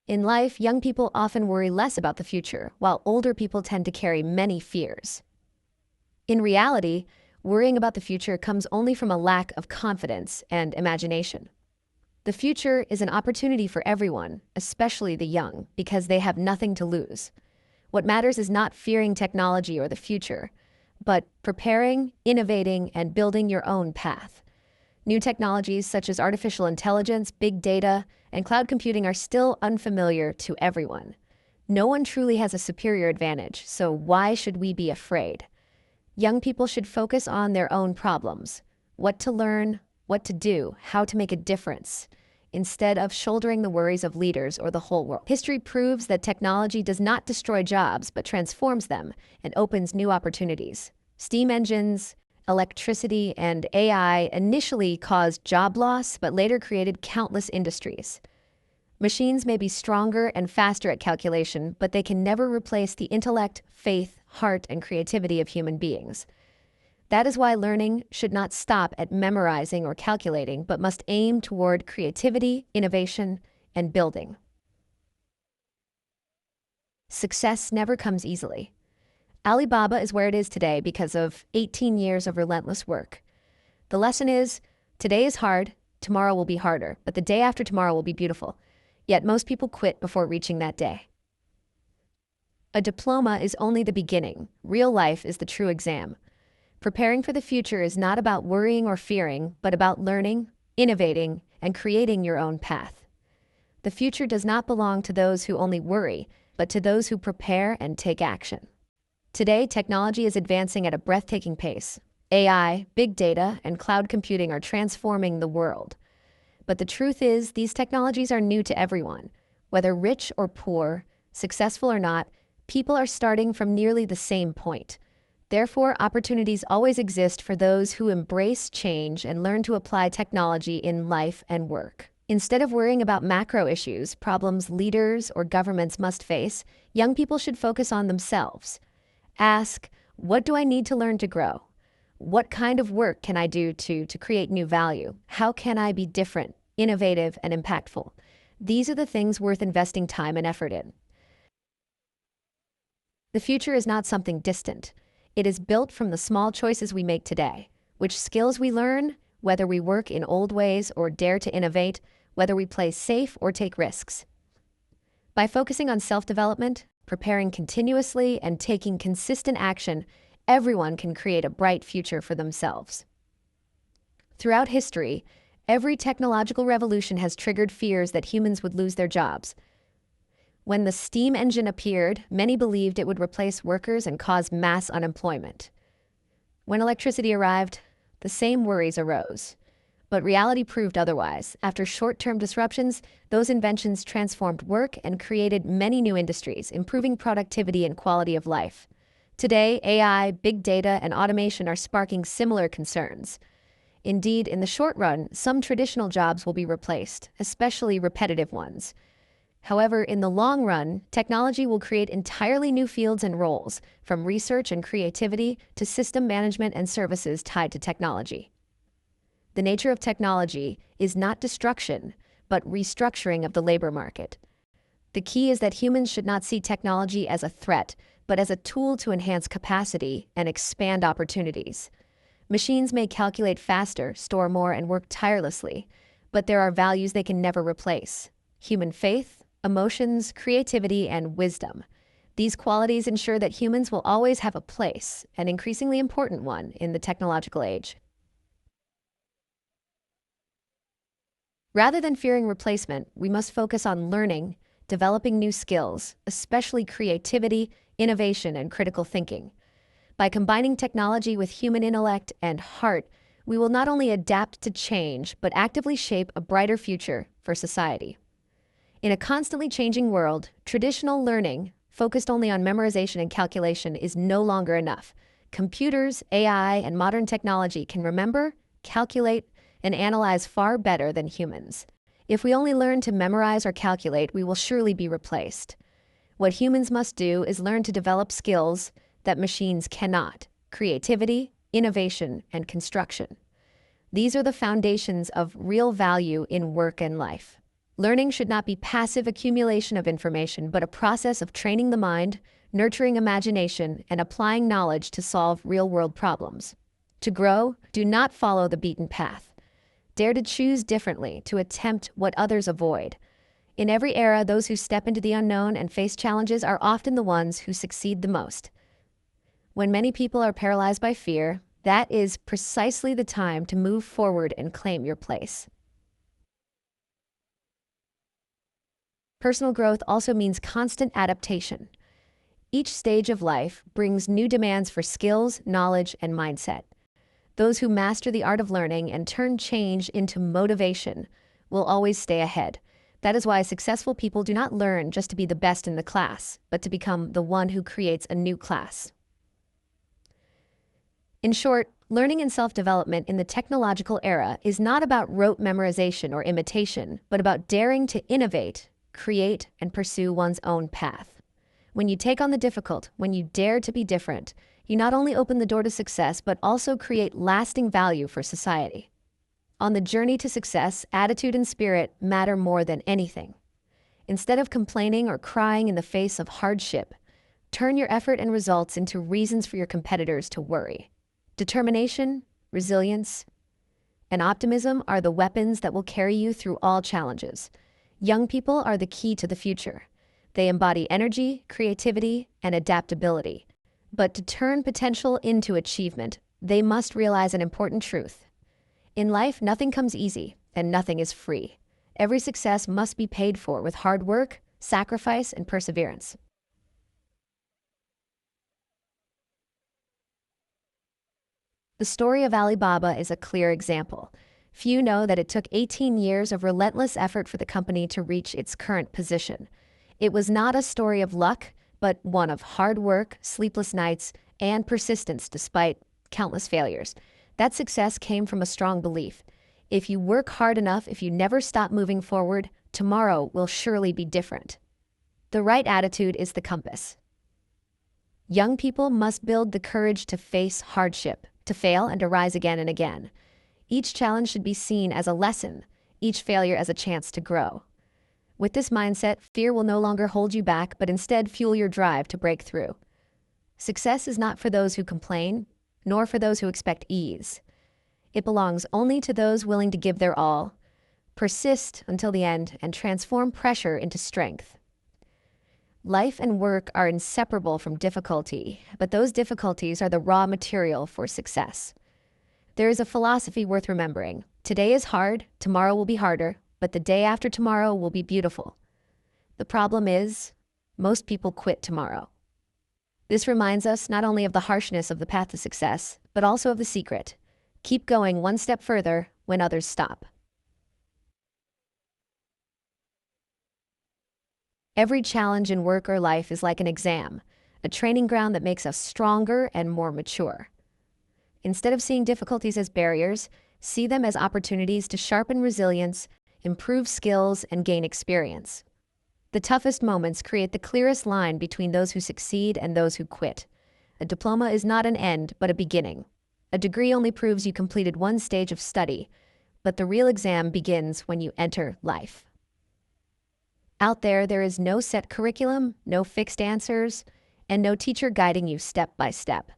In life, young people often worry less about the future, while older people tend to carry many fears. In reality, worrying about the future comes only from a lack of confidence and imagination. The future is an opportunity for everyone, especially the young, because they have nothing to lose. What matters is not fearing technology or the future, but preparing, innovating, and building your own path. New technologies such as artificial intelligence, big data, and cloud computing are still unfamiliar to everyone. No one truly has a superior advantage, so why should we be afraid? Young people should focus on their own problems, what to learn, what to do, how to make a difference, instead of shouldering the worries of leaders or the whole world. History proves that technology does not destroy jobs, but transforms them and opens new opportunities. Steam engines, electricity, and AI initially caused job loss, but later created countless industries. Machines may be stronger and faster at calculation, but they can never replace the intellect, faith, heart, and creativity of human beings. That is why learning should not stop at memorizing or calculating, but must aim toward creativity, innovation, and building. Success never comes easily. Alibaba is where it is today because of 18 years of relentless work. The lesson is, today is hard, tomorrow will be harder, but the day after tomorrow will be beautiful. Yet most people quit before reaching that day. A diploma is only the beginning. Real life is the true exam. Preparing for the future is not about worrying or fearing, but about learning, innovating, and creating your own path. The future does not belong to those who only worry, but to those who prepare and take action. Today, technology is advancing at a breathtaking pace. AI, big data, and cloud computing are transforming the world. But the truth is, these technologies are new to everyone. Whether rich or poor, successful or not, people are starting from nearly the same point. Therefore, opportunities always exist for those who embrace change and learn to apply technology in life and work. Instead of worrying about macro issues, problems leaders or governments must face, young people should focus on themselves. Ask, what do I need to learn to grow? What kind of work can I do to create new value? How can I be different, innovative, and impactful? These are the things worth investing time and effort in. The future is not something distant. It is built from the small choices we make today, which skills we learn, whether we work in old ways or dare to innovate, whether we play safe or take risks. By focusing on self-development, preparing continuously, and taking consistent action, everyone can create a bright future for themselves. Throughout history, every technological revolution has triggered fears that humans would lose their jobs. When the steam engine appeared, many believed it would replace workers and cause mass unemployment. When electricity arrived, the same worries arose. But reality proved otherwise. After short-term disruptions, those inventions transformed work and created many new industries, improving productivity and quality of life. Today, AI, big data, and automation are sparking similar concerns. Indeed, in the short run, some traditional jobs will be replaced, especially repetitive ones. However, in the long run, technology will create entirely new fields and roles, from research and creativity to system management and services tied to technology. The nature of technology is not destruction, but restructuring of the labor market. The key is that humans should not see technology as a threat, but as a tool to enhance capacity and expand opportunities. Machines may calculate faster, store more, and work tirelessly, but there are values they can never replace: human faith, emotions, creativity, and wisdom. These qualities ensure that humans will always have a place, an increasingly important one, in the technological age. Rather than fearing replacement, we must focus on learning, developing new skills, especially creativity, innovation, and critical thinking. By combining technology with human intellect and heart, we will not only adapt to change, but actively shape a brighter future for society. In a constantly changing world, traditional learning, focused only on memorization and calculation, is no longer enough. Computers, AI, and modern technology can remember, calculate, and analyze far better than humans. If we only learn to memorize or calculate, we will surely be replaced. What humans must do is learn to develop skills that machines cannot: creativity, innovation, and construction. These are the foundations of real value in work and life. Learning should not be passive accumulation of information, but a process of training the mind, nurturing imagination, and applying knowledge to solve real-world problems. To grow, do not follow the beaten path. Dare to choose differently, to attempt what others avoid. In every era, those who step into the unknown and face challenges are often the ones who succeed the most. When many people are paralyzed by fear, that is precisely the time to move forward and claim your place. Personal growth also means constant adaptation. Each stage of life brings new demands for skills, knowledge, and mindset. Those who master the art of learning and turn change into motivation will always stay ahead. That is why successful people do not learn just to be the best in the class, but to become the one who creates a new class. In short, learning and self-development in the technological era is not about rote memorization or imitation, but about daring to innovate, create, and pursue one's own path. When you take on the difficult, when you dare to be different, you not only open the door to success, but also create lasting value for society. On the journey to success, attitude and spirit matter more than anything. Instead of complaining or crying in the face of hardship, turn your effort and results into reasons for your competitors to worry. Determination, resilience, and optimism are the weapons that will carry you through all challenges. Young people are the key to the future. They embody energy, creativity, and adaptability. But to turn potential into achievement, they must realize an important truth. In life, nothing comes easy, and nothing is free. Every success must be paid for with hard work, sacrifice, and perseverance. The story of Alibaba is a clear example. Few know that it took 18 years of relentless effort for the company to reach its current position. It was not a story of luck, but one of hard work, sleepless nights, and persistence despite countless failures. That success came from a strong belief. If you work hard enough, if you never stop moving forward, tomorrow will surely be different. The right attitude is the compass. Young people must build the courage to face hardship, to fail and to rise again and again. Each challenge should be seen as a lesson, each failure as a chance to grow. With this mindset, fear will no longer hold you back, but instead fuel your drive to break through. Success is not for those who complain, nor for those who expect ease. It belongs only to those willing to give their all, persist until the end, and transform pressure into strength. Life and work are inseparable from difficulty, but those difficulties are the raw material for success. There is a philosophy worth remembering. Today is hard, tomorrow will be harder, but the day after tomorrow will be beautiful. The problem is, most people quit tomorrow. This reminds us not only of the harshness of the path to success, but also of the secret. Keep going one step further when others stop. Every challenge in work or life is like an exam, a training ground that makes us stronger and more mature. Instead of seeing difficulties as barriers, see them as opportunities to sharpen resilience, improve skills, and gain experience. The toughest moments create the clearest line between those who succeed and those who quit. A diploma is not an end, but a beginning. A degree only proves you completed one stage of study, but the real exam begins when you enter life. Out there is no set curriculum, no fixed answers, and no teacher guiding you step by step.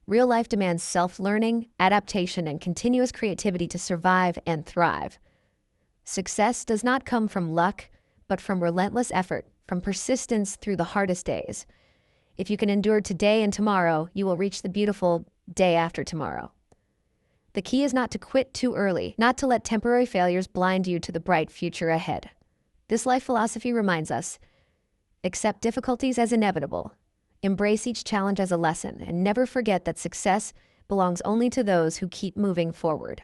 Real life demands self-learning, adaptation, and continuous creativity to survive and thrive. Success does not come from luck, but from relentless effort, from persistence through the hardest days. If you can endure today and tomorrow, you will reach the beautiful day after tomorrow. The key is not to quit too early, not to let temporary failures blind you to the bright future ahead. This life philosophy reminds us, accept difficulties as inevitable, embrace each challenge as a lesson, and never forget that success belongs only to those who keep moving forward.